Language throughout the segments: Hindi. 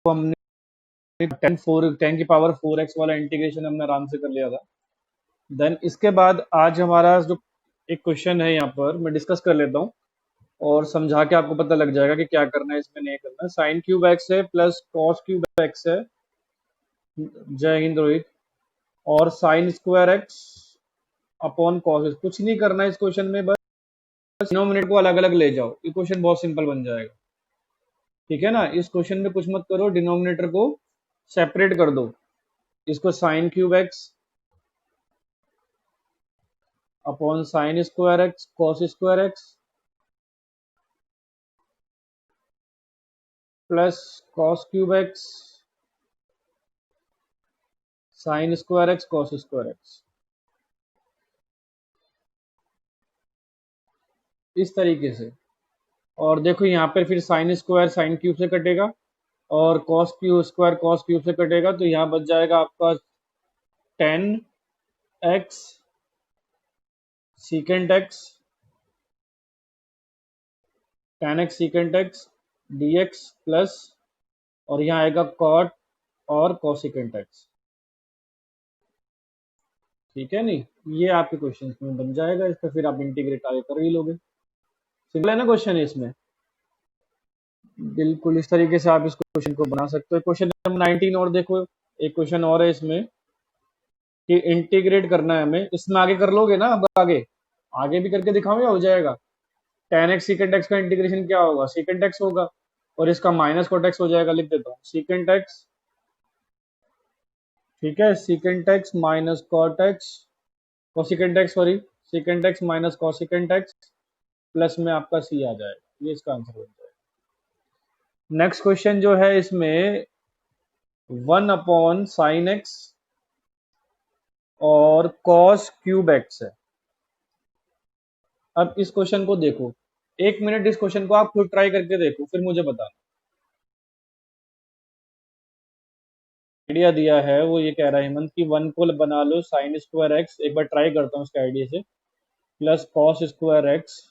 हमने 10 की पावर 4x वाला इंटीग्रेशन हमने आराम से कर लिया था। देन इसके बाद आज हमारा जो एक क्वेश्चन है यहाँ पर मैं डिस्कस कर लेता हूँ और समझा के आपको पता लग जाएगा कि क्या करना है इसमें नहीं करना है। साइन क्यूब एक्स है प्लस कॉस क्यूब एक्स है, जय हिंद रोहित, और sine square x upon cos. कुछ नहीं करना है इस क्वेश्चन में, बस डिनोमिनेटर को अलग अलग ले जाओ, ये क्वेश्चन बहुत सिंपल बन जाएगा। ठीक है ना, इस क्वेश्चन में कुछ मत करो, डिनोमिनेटर को सेपरेट कर दो। इसको sine cube x upon sine square x cos square x plus cos cube x sine square x cos square x, इस तरीके से। और देखो यहाँ पर फिर साइन स्क्वायर साइन क्यूब से कटेगा और cos cube square cos cube से कटेगा, तो यहाँ बच जाएगा आपका 10x secant x 10x secant x dx plus, और यहाँ आएगा कॉट और कोसिकेंट एक्स। ठीक है नहीं, ये आपके क्वेश्चन में बन जाएगा, इसका फिर आप इंटीग्रेट आगे कर ही लोगे। सिंपल है ना क्वेश्चन इसमें, बिल्कुल इस तरीके से आप इस क्वेश्चन को बना सकते हो। क्वेश्चन नंबर 19 और देखो, एक क्वेश्चन और है इसमें कि इंटीग्रेट करना है हमें। इसमें आगे कर लोगे ना, अब आगे भी करके दिखाओ या हो जाएगा। 10x सीकेंट एक्स का इंटीग्रेशन क्या होगा, सीकेंट एक्स होगा, और इसका माइनस कॉट एक्स हो जाएगा। लिख देता हूँ सीकेंट एक्स, ठीक है, secant x minus cot x cosecant x, sorry secant x minus cosecant x plus में आपका सी आ जाएगा, ये इसका आंसर हो जाएगा। नेक्स्ट क्वेश्चन जो है इसमें 1 अपॉन साइन एक्स और कॉस क्यूब एक्स है। अब इस क्वेश्चन को देखो, 1 मिनट इस क्वेश्चन को आप खुद ट्राई करके देखो, फिर मुझे बताना। आइडिया दिया है वो ये कह रहा है हेमंत कि 1 को बना लो साइन स्क्वायर एक्स, एक बार ट्राई करता हूँ इसके आइडिया से, प्लस कॉस स्क्वायर एक्स,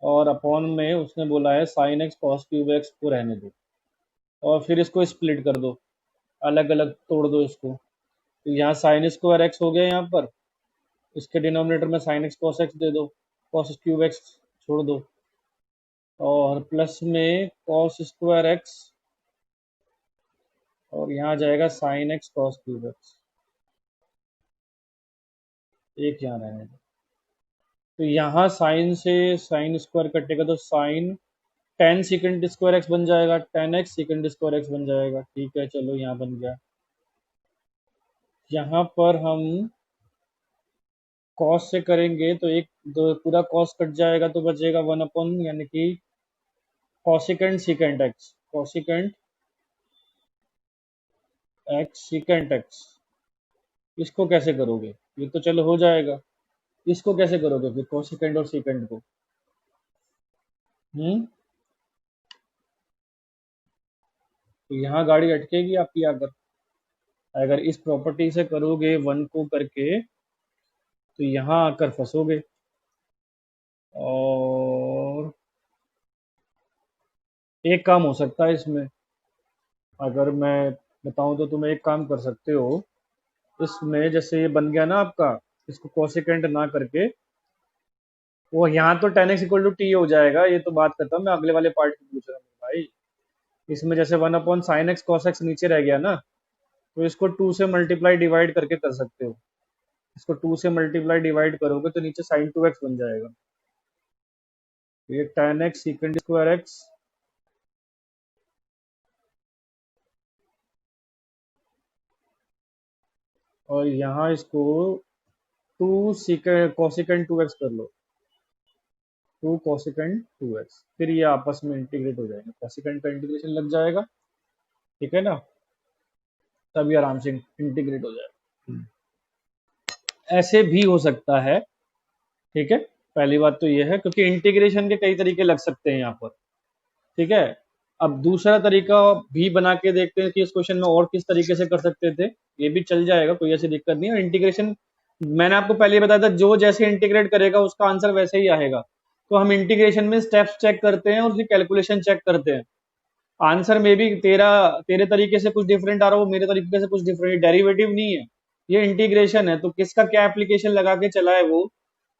और अपॉन में उसने बोला है sine x cos cube x को रहने दो, और फिर इसको स्प्लिट कर दो, अलग अलग तोड़ दो इसको। तो यहाँ साइन स्क्वायर एक्स हो गया यहाँ पर, इसके डिनोमिनेटर में साइन एक्स कॉस एक्स दे दो, कॉस क्यूब एक्स छोड़ दो, और प्लस में कॉस स्क्वायर एक्स, और यहाँ जाएगा sine x cos cube x, एक यहाँ रहने दो। तो यहाँ साइन से साइन स्क्वायर कटेगा तो साइन 10 सीकेंड स्क्वायर एक्स बन जाएगा, 10x सीकेंड स्क्वायर एक्स बन जाएगा। ठीक है, चलो यहाँ बन गया। यहाँ पर हम कॉस से करेंगे तो एक दो पूरा कॉस कट जाएगा, तो बचेगा 1 अपॉन, यानी कि cosecant secant x, cosecant x secant x. इसको कैसे करोगे, ये तो चलो हो जाएगा, इसको कैसे करोगे फिर कॉसिकेंट और सीकेंट को? तो यहाँ गाड़ी अटकेगी आपकी आकर, अगर इस प्रॉपर्टी से करोगे 1 को करके तो यहाँ आकर फंसोगे। और एक काम हो सकता है इसमें, अगर मैं बताऊं तो तुम एक काम कर सकते हो इसमें, जैसे ये बन गया ना आपका, इसको कोसिकेंट ना करके वो यहाँ तो 10x इक्वल टू टी हो जाएगा, ये तो बात खत्म। मैं अगले वाले पार्ट की पूछ रहा हूँ भाई। इसमें जैसे 1 upon sine x cos x नीचे रह गया ना, तो इसको 2 से मल्टीप्लाई डिवाइड करके कर सकते हो। इसको 2 से मल्टीप्लाई डिवाइड करोगे तो नीचे साइन 2x बन जाएगा। ये 10x सीकेंड स्क्वायर एक्स और यहाँ इसको 2 सीकेंड कोसिकेंट 2x कर लो, 2 कोसिकेंट 2x, फिर ये आपस में इंटीग्रेट हो जाएंगे, कोसिकेंट का इंटीग्रेशन लग जाएगा। ठीक है ना, तभी आराम से इंटीग्रेट हो जाएगा। ऐसे भी हो सकता है, ठीक है, पहली बात तो ये है, क्योंकि इंटीग्रेशन के कई तरीके लग सकते हैं यहाँ पर। ठीक है, अब दूसरा तरीका भी बना के देखते हैं कि इस क्वेश्चन में और किस तरीके से कर सकते थे, ये भी चल जाएगा, कोई ऐसी दिक्कत नहीं है। इंटीग्रेशन मैंने आपको पहले बताया था, जो जैसे इंटीग्रेट करेगा उसका आंसर वैसे ही आएगा। तो हम इंटीग्रेशन में स्टेप्स चेक करते हैं और उसकी कैलकुलेशन चेक करते हैं। आंसर में भी तेरे तरीके से कुछ डिफरेंट आ रहा हो, मेरे तरीके से कुछ डिफरेंट, डेरिवेटिव नहीं है, ये इंटीग्रेशन है, तो किसका क्या एप्लीकेशन लगा के चला है वो,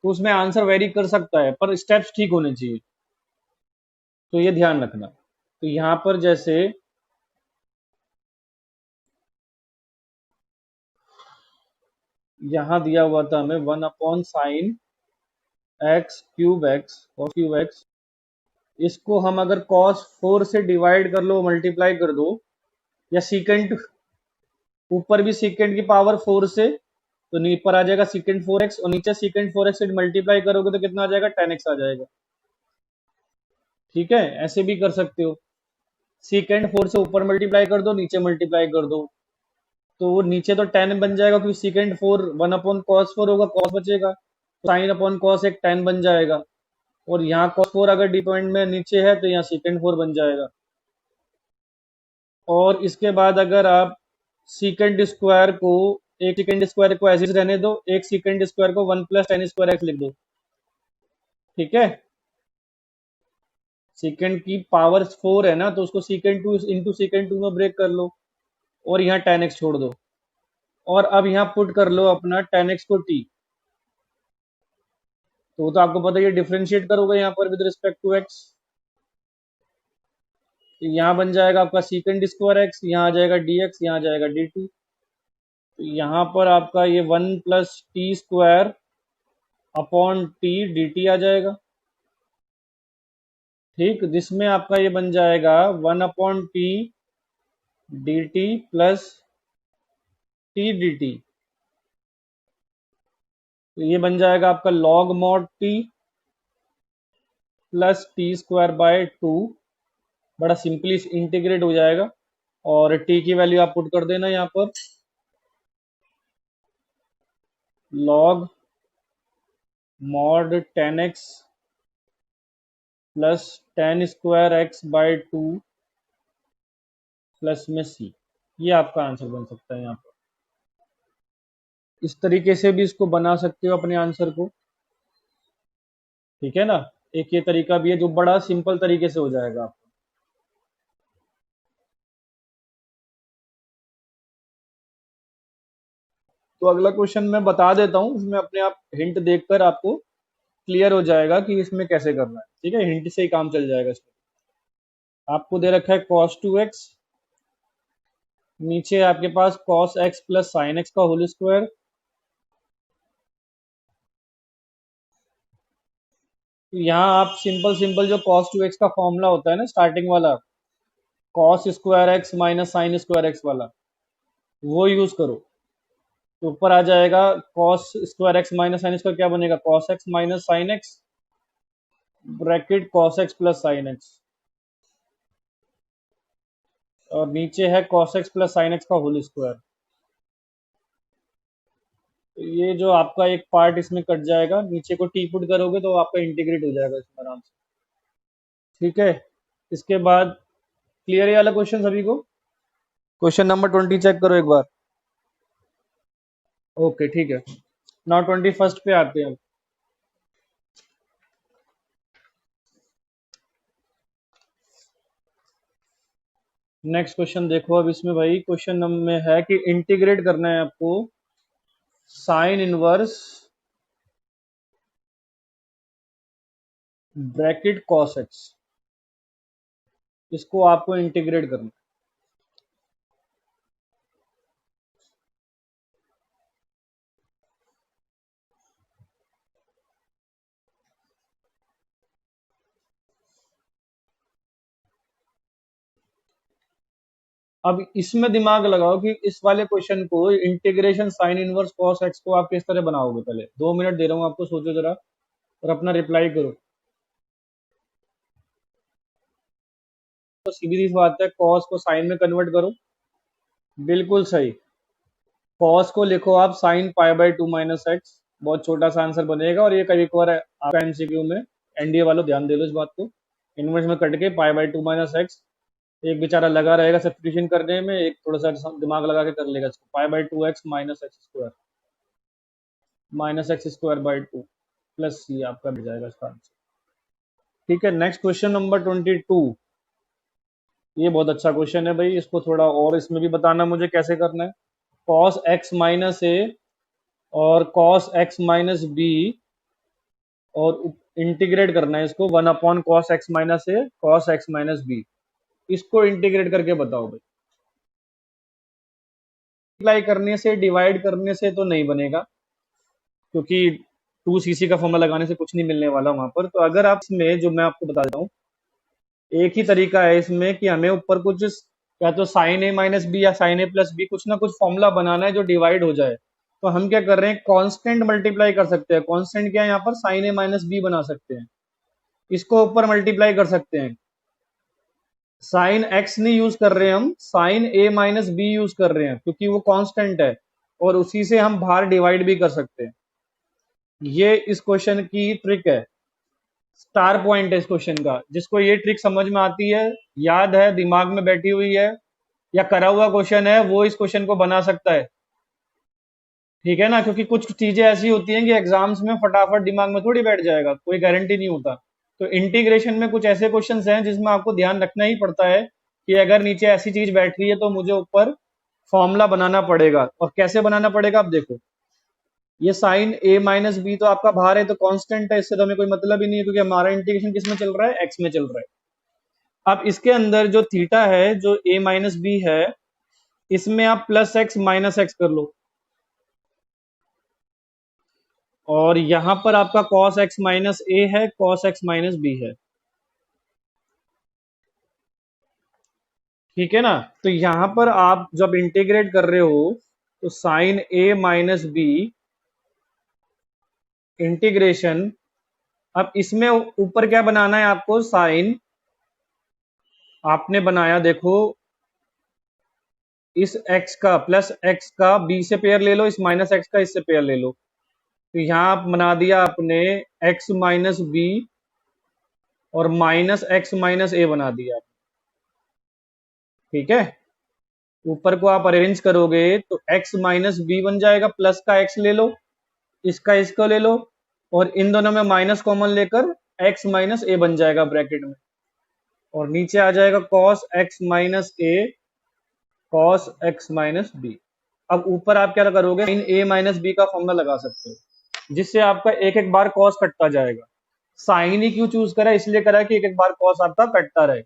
तो उसमें आंसर वेरी कर सकता है, पर स्टेप्स ठीक होने चाहिए, तो ये ध्यान रखना। तो यहाँ पर जैसे यहाँ दिया हुआ था हमें 1/sin x³ x इसको हम अगर cos 4 से डिवाइड कर लो, मल्टीप्लाई कर दो, या सीकेंट, ऊपर भी सीकेंट की पावर 4 से, तो ऊपर आ जाएगा सीकेंट 4x, और नीचे सीकेंट 4x से मल्टीप्लाई करोगे तो कितना आ जाएगा, 10x आ जाएगा। ठीक है, ऐसे भी कर सकते हो, सीकेंट 4 से ऊपर मल्टीप्लाई कर दो, नीचे मल्टीप्लाई कर दो, तो वो नीचे तो 10 बन जाएगा, क्योंकि सीकेंट 4 1/cos 4 होगा, कॉस बचेगा, sin/cos एक 10 बन जाएगा, और यहाँ cos 4 अगर डिपेंड में नीचे है तो यहाँ सीकेंट 4 बन जाएगा। और इसके बाद अगर आप एक सीकेंड स्क्वायर को ऐसे ही रहने दो, एक सीकेंड स्क्वायर को 1 + tan² x लिख दो। ठीक है, सीकेंड की पावर 4 है ना, तो उसको सीकेंड 2 में ब्रेक कर लो, और यहाँ 10x छोड़ दो, और अब यहाँ पुट कर लो अपना 10x को t, तो वो तो आपको पता है, ये डिफरेंशिएट करोगे यहाँ पर विद रिस्पेक्ट टू x, तो यहाँ बन जाएगा आपका sec²x, यहाँ आ जाएगा dx, यहाँ आ जाएगा dt, तो यहाँ पर आपका ये 1 + t² टी आ जाएगा। ठीक, जिसमें आपका ये बन जाएगा 1/t dt + t dt, तो ये बन जाएगा आपका log mod t + t²/2, बड़ा सिंपली इंटीग्रेट हो जाएगा, और t की वैल्यू आप पुट कर देना यहाँ पर, log mod 10x + tan²x/2 plus में c, ये आपका आंसर बन सकता है यहाँ पर। इस तरीके से भी इसको बना सकते हो अपने आंसर को, ठीक है ना, एक ये तरीका भी है जो बड़ा सिंपल तरीके से हो जाएगा आपको। तो अगला क्वेश्चन मैं बता देता हूँ, उसमें अपने आप हिंट देखकर आपको क्लियर हो जाएगा कि इसमें कैसे करना है। ठीक है, हिंट से ही काम चल जाएगा इसमें। आपको दे रखा है cos 2x, नीचे आपके पास cos x + sin x का होल स्क्वायर, यहाँ आप सिंपल सिंपल जो cos 2x का फॉर्मूला होता है ना स्टार्टिंग वाला, cos² x - sin² x वाला, वो यूज करो, तो ऊपर आ जाएगा cos² x - sin² क्या बनेगा, cos x - sin x bracket cos x + sin x, और नीचे है cos x + sin x का होल स्क्वायर। तो ये जो आपका एक पार्ट इसमें कट जाएगा, नीचे को टी पुट करोगे तो आपका इंटीग्रेट हो जाएगा इसमें आराम से। ठीक है, इसके बाद क्लियर है वाला क्वेश्चन सभी को, क्वेश्चन नंबर 20 चेक करो एक बार। ओके ठीक है, नाउ 21 पे आते हैं। नेक्स्ट क्वेश्चन देखो, अब इसमें भाई क्वेश्चन में है कि इंटीग्रेट करना है आपको sine inverse bracket cos x, इसको आपको इंटीग्रेट करना है। अब इसमें दिमाग लगाओ कि इस वाले क्वेश्चन को integration sine inverse cos x को आप किस तरह बनाओगे, पहले 2 मिनट दे रहा हूं आपको, सोचो जरा और अपना रिप्लाई करो। तो सीधी सी बात है, cos को साइन में कन्वर्ट करो, बिल्कुल सही, cos को लिखो आप sin π/2 - x, बहुत छोटा सा आंसर बनेगा, और ये कभी एक बार आपका एमसीक्यू में, एनडीए वालों ध्यान दे लो इस बात को, इनवर्स में कट के π/2 - x, एक बेचारा लगा रहेगा सब्स्टिट्यूशन करने में, एक थोड़ा सा दिमाग लगा के कर लेगा इसको, π/2x - x² - x²/2 प्लस सी आपका मिल जाएगा इसका आंसर। ठीक है, नेक्स्ट क्वेश्चन नंबर 22, ये बहुत अच्छा क्वेश्चन है भाई, इसको थोड़ा और इसमें भी बताना मुझे कैसे करना है। कॉस एक्स माइनस ए और कॉस एक्स माइनस बी, और इंटीग्रेट करना है इसको, 1/cos x - a cos x - b। इसको इंटीग्रेट करके बताओ भाई। मल्टीप्लाई करने से, डिवाइड करने से तो नहीं बनेगा, क्योंकि 2cc का फॉर्मूला लगाने से कुछ नहीं मिलने वाला वहां पर। तो अगर आप इसमें, जो मैं आपको बता देता हूँ, एक ही तरीका है इसमें कि हमें ऊपर कुछ, या तो साइन ए माइनस बी या साइन ए प्लस बी, कुछ ना कुछ फॉर्मूला बनाना है जो डिवाइड हो जाए। तो हम क्या कर रहे हैं, कांस्टेंट मल्टीप्लाई कर सकते हैं। कांस्टेंट क्या है यहाँ पर, साइन ए माइनस बी बना सकते हैं, इसको ऊपर मल्टीप्लाई कर सकते हैं। साइन एक्स नहीं यूज कर रहे हम, sine a minus b use कर रहे हैं, क्योंकि वो कांस्टेंट है, और उसी से हम बाहर डिवाइड भी कर सकते हैं। ये इस क्वेश्चन की ट्रिक है, स्टार पॉइंट है इस क्वेश्चन का। जिसको ये ट्रिक समझ में आती है, याद है, दिमाग में बैठी हुई है, या करा हुआ क्वेश्चन है, वो इस क्वेश्चन को बना सकता है। ठीक है ना, क्योंकि कुछ चीजें ऐसी होती हैं कि एग्जाम्स में फटाफट दिमाग में थोड़ी बैठ जाएगा, कोई गारंटी नहीं होता। तो इंटीग्रेशन में कुछ ऐसे क्वेश्चंस हैं जिसमें आपको ध्यान रखना ही पड़ता है कि अगर नीचे ऐसी चीज बैठ रही है तो मुझे ऊपर फॉर्मूला बनाना पड़ेगा। और कैसे बनाना पड़ेगा, आप देखो, ये साइन ए माइनस बी तो आपका बाहर है, तो कांस्टेंट है, इससे तो हमें कोई मतलब ही नहीं है, क्योंकि हमारा इंटीग्रेशन किस में चल रहा है, एक्स में चल रहा है। अब इसके अंदर जो थीटा है, जो ए माइनस बी है, इसमें आप प्लस एक्स माइनस एक्स कर लो, और यहां पर आपका cos x माइनस ए है, cos x माइनस बी है। ठीक है ना। तो यहां पर आप जब इंटीग्रेट कर रहे हो, तो sign a minus B integration, अब इसमें ऊपर क्या बनाना है आपको, साइन आपने बनाया, देखो, इस x का प्लस x का b से पेयर ले लो, इस माइनस x का इससे पेयर ले लो। तो यहां आप बना दिया आपने x माइनस बी और माइनस x माइनस ए बना दिया। ठीक है, ऊपर को आप अरेंज करोगे तो x माइनस बी बन जाएगा, प्लस का x ले लो, इसका इसको ले लो, और इन दोनों में माइनस कॉमन लेकर x माइनस ए बन जाएगा ब्रैकेट में, और नीचे आ जाएगा cos x माइनस ए cos x माइनस बी। अब ऊपर आप क्या करोगे, इन a माइनस बी का फॉर्मूला लगा सकते हो, जिससे आपका एक एक बार cos कटता जाएगा। साइन ही क्यों चूज करा, इसलिए करा कि एक एक बार cos आपका कटता रहे।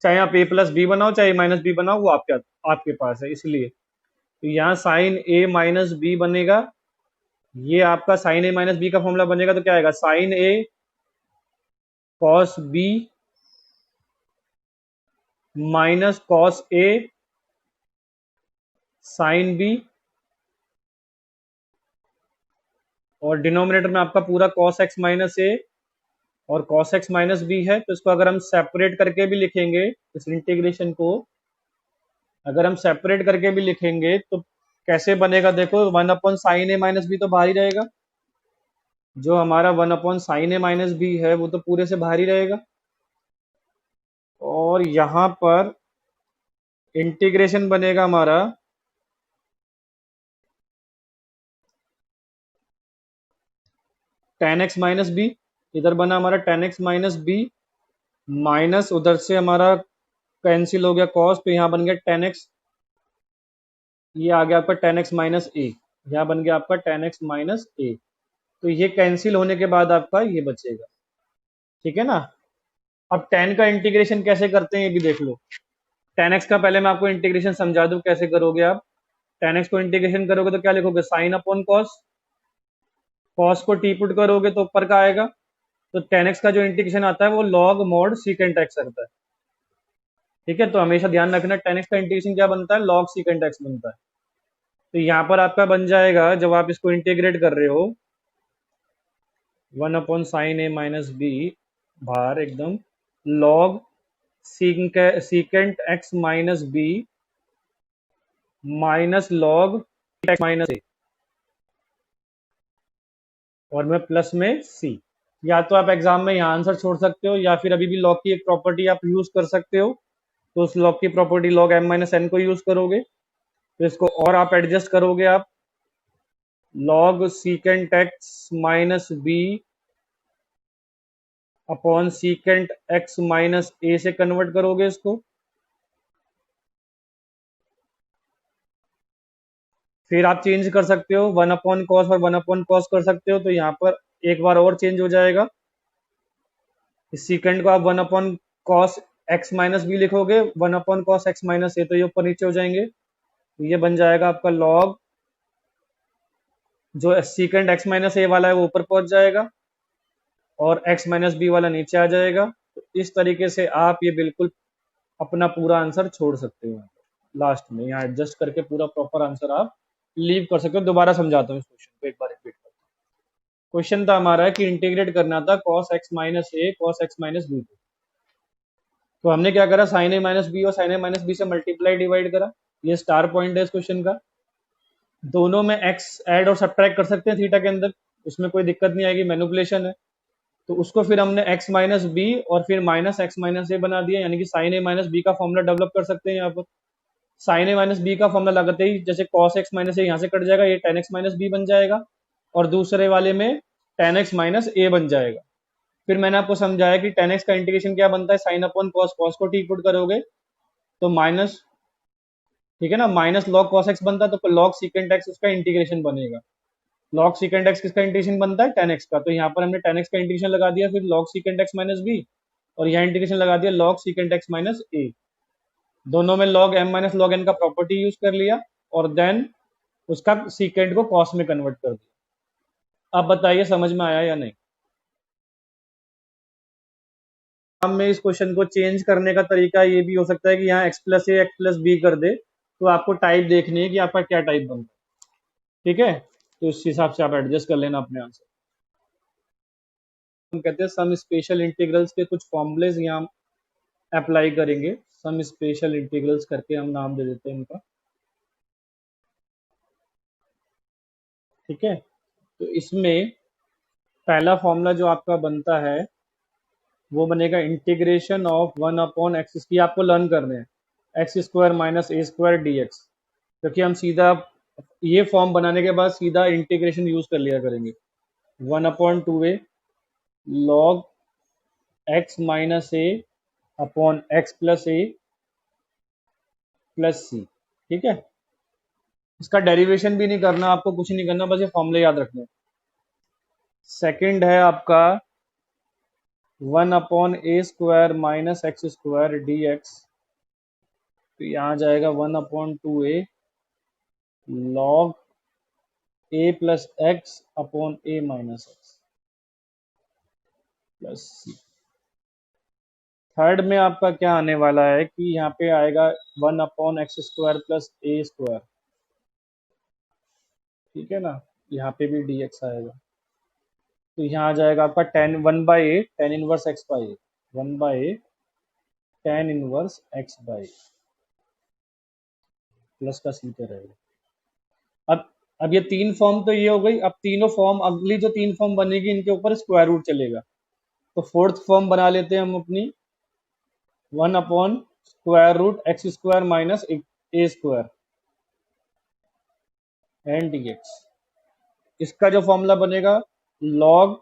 चाहे आप a प्लस बी बनाओ, चाहे माइनस बी बनाओ, वो आपके पास है, इसलिए। तो यहाँ साइन ए माइनस बी बनेगा, ये आपका साइन ए माइनस बी का फॉर्मूला बनेगा, तो क्या आएगा, sign A cos B minus cos A sine B, और डिनोमिनेटर में आपका पूरा कॉस एक्स माइनस ए और कॉस एक्स माइनस बी है। तो इसको अगर हम सेपरेट करके भी लिखेंगे, इस इंटीग्रेशन को अगर हम सेपरेट करके भी लिखेंगे तो कैसे बनेगा, देखो, 1/sin a माइनस बी तो बाहर ही रहेगा, जो हमारा 1/sin a माइनस बी है वो तो पूरे से बाहर ही रहेगा। और यहां पर इंटीग्रेशन बनेगा हमारा tan x माइनस बी, इधर बना हमारा tan x minus B, minus उधर से हमारा कैंसिल हो गया cos, तो यहाँ बन गया tan x, ये आ गया आपका tan x माइनस ए, यहाँ बन गया आपका tan x माइनस ए। तो ये कैंसिल होने के बाद आपका ये बचेगा। ठीक है ना। अब tan का इंटीग्रेशन कैसे करते हैं ये भी देख लो। tan x का पहले मैं आपको इंटीग्रेशन समझा दूं कैसे करोगे आप। tan x को इंटीग्रेशन करोगे तो क्या लिखोगे, साइन अपॉन कॉस, कॉस को टी पुट करोगे तो ऊपर का आएगा। तो tan x का जो इंटीग्रेशन आता है वो लॉग मॉड सीकेंट x करता है। ठीक है, तो हमेशा ध्यान रखना tan x का इंटीग्रेशन क्या बनता है, लॉग सीकेंट x बनता है। तो यहाँ पर आपका बन जाएगा, जब आप इसको इंटीग्रेट कर रहे हो, 1/sin a माइनस बी बाहर एकदम, log secant x minus B minus log x minus A, और मैं प्लस में c। या तो आप एग्जाम में यहाँ आंसर छोड़ सकते हो, या फिर अभी भी लॉग की एक प्रॉपर्टी आप यूज कर सकते हो। तो उस लॉग की property log m minus N को यूज करोगे, तो इसको और आप एडजस्ट करोगे, आप log secant x minus B upon secant x minus A से कन्वर्ट करोगे इसको, फिर आप चेंज कर सकते हो 1/cos और 1/cos कर सकते हो, तो यहाँ पर एक बार और चेंज हो जाएगा। इस सीकेंट को आप 1/cos एक्स माइनस बी लिखोगे, 1/cos एक्स माइनस ए, तो ये ऊपर नीचे हो जाएंगे, तो ये बन जाएगा आपका लॉग, जो सीकेंट एक्स माइनस ए वाला है वो ऊपर पहुंच जाएगा और एक्स माइनस बी वाला नीचे आ जाएगा। तो इस तरीके से आप ये बिल्कुल अपना पूरा आंसर छोड़ सकते हो, लास्ट में यहाँ एडजस्ट करके पूरा प्रॉपर आंसर आप लीव कर सकते हो। दोबारा समझाता हूँ इस क्वेश्चन को, एक बार रिपीट करता हूँ। क्वेश्चन था हमारा कि इंटीग्रेट करना था cos x माइनस ए cos x माइनस बी को, तो हमने क्या करा, साइन ए माइनस बी और साइन ए माइनस बी से मल्टीप्लाई डिवाइड करा। ये स्टार पॉइंट है इस क्वेश्चन का। दोनों में x ऐड और सब्ट्रैक्ट कर सकते हैं थीटा के अंदर, उसमें कोई दिक्कत नहीं आएगी, मैनिपुलेशन है। तो उसको फिर हमने x माइनस बी और फिर माइनस एक्स माइनस ए बना दिया, यानी कि साइन ए माइनस बी का फॉर्मूला डेवलप कर सकते हैं यहाँ पर। साइन ए माइनस बी का फॉर्मूला लगाते ही जैसे cos x माइनस ए यहाँ से कट जाएगा, ये tan x माइनस बी बन जाएगा, और दूसरे वाले में tan x माइनस ए बन जाएगा। फिर मैंने आपको समझाया कि tan x का इंटीग्रेशन क्या बनता है, साइन अपॉन कॉस, कॉस को टी पुट करोगे तो माइनस, ठीक है ना, माइनस लॉग कॉस एक्स बनता है, तो लॉग सीकेंट एक्स उसका इंटीग्रेशन बनेगा। लॉग सीकेंट एक्स किसका इंटीग्रेशन बनता है, tan x का, तो यहाँ पर हमने tan x का इंटीग्रेशन लगा दिया, फिर log secant x minus b, और यहाँ इंटीग्रेशन लगा दिया log secant x minus a. दोनों में log m minus log n का प्रॉपर्टी यूज कर लिया, और देन उसका सीकेंट को कॉस में कन्वर्ट कर दिया। अब बताइए समझ में आया या नहीं। हम में इस क्वेश्चन को चेंज करने का तरीका ये भी हो सकता है कि यहाँ x प्लस ए एक्स प्लस बी कर दे, तो आपको टाइप देखनी है कि आपका क्या टाइप बनता है, ठीक है, तो इस हिसाब से आप एडजस्ट कर लेना अपने आंसर। हम कहते हैं सम स्पेशल इंटीग्रल्स के कुछ फॉर्मूलेज यहाँ अप्लाई करेंगे, सम स्पेशल इंटीग्रल्स करके हम नाम दे देते हैं इनका, ठीक है। तो इसमें पहला फॉर्मूला जो आपका बनता है वो बनेगा इंटीग्रेशन ऑफ 1/x, इसकी आपको लर्न करने हैं, x square minus A square D x, क्योंकि हम सीधा ये फॉर्म बनाने के बाद सीधा इंटीग्रेशन यूज कर लिया करेंगे। 1/2a लॉग एक्स माइनस ए अपॉन एक्स प्लस ए प्लस सी, ठीक है। इसका डेरिवेशन भी नहीं करना आपको, कुछ नहीं करना, बस ये फॉर्मूले याद रखने। सेकंड है आपका 1/a² minus x square D x, तो यहाँ जाएगा 1/2a लॉग ए प्लस एक्स अपॉन ए माइनस एक्स प्लस सी। थर्ड में आपका क्या आने वाला है कि यहाँ पे आएगा 1/x² प्लस ए स्क्वायर, ठीक है ना, यहाँ पे भी dx आएगा, तो यहाँ आ जाएगा आपका ten 1/a tan inverse x by A, 1/a tan inverse x by plus का सी पे रहेगा। अब ये तीन फॉर्म तो ये हो गई, अब तीनों फॉर्म, अगली जो तीन फॉर्म बनेगी इनके ऊपर स्क्वायर रूट चलेगा, तो फोर्थ फॉर्म बना लेते हैं हम अपनी 1/√x² minus A square and dx। इसका जो फॉर्मूला बनेगा log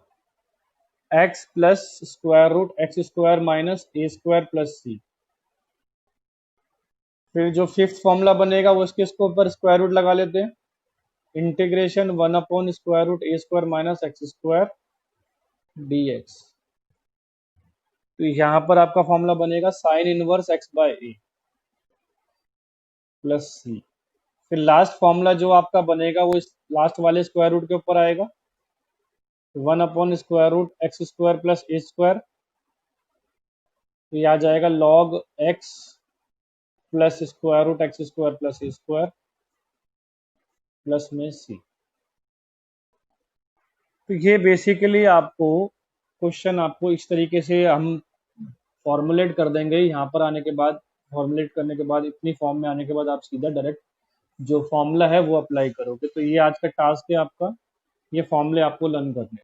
x plus √x² minus A square plus C. फिर जो फिफ्थ फॉर्मूला बनेगा वो इसके ऊपर स्क्वायर रूट लगा लेते हैं, integration 1/√a² minus x² dx। तो यहाँ पर आपका फॉर्मूला बनेगा साइन इनवर्स x बाय ए प्लस सी। फिर लास्ट फॉर्मूला जो आपका बनेगा वो इस लास्ट वाले स्क्वायर रूट के ऊपर आएगा, 1/√x² प्लस ए स्क्वायर, तो यह आ जाएगा log x plus √x² plus A square plus में सी। तो ये बेसिकली आपको क्वेश्चन आपको इस तरीके से हम फॉर्मुलेट कर देंगे। यहाँ पर आने के बाद, फॉर्मुलेट करने के बाद, इतनी फॉर्म में आने के बाद आप सीधा डायरेक्ट जो फॉर्मूला है वो अप्लाई करोगे। तो ये आज का टास्क है आपका, ये फॉर्मूले आपको लर्न करने।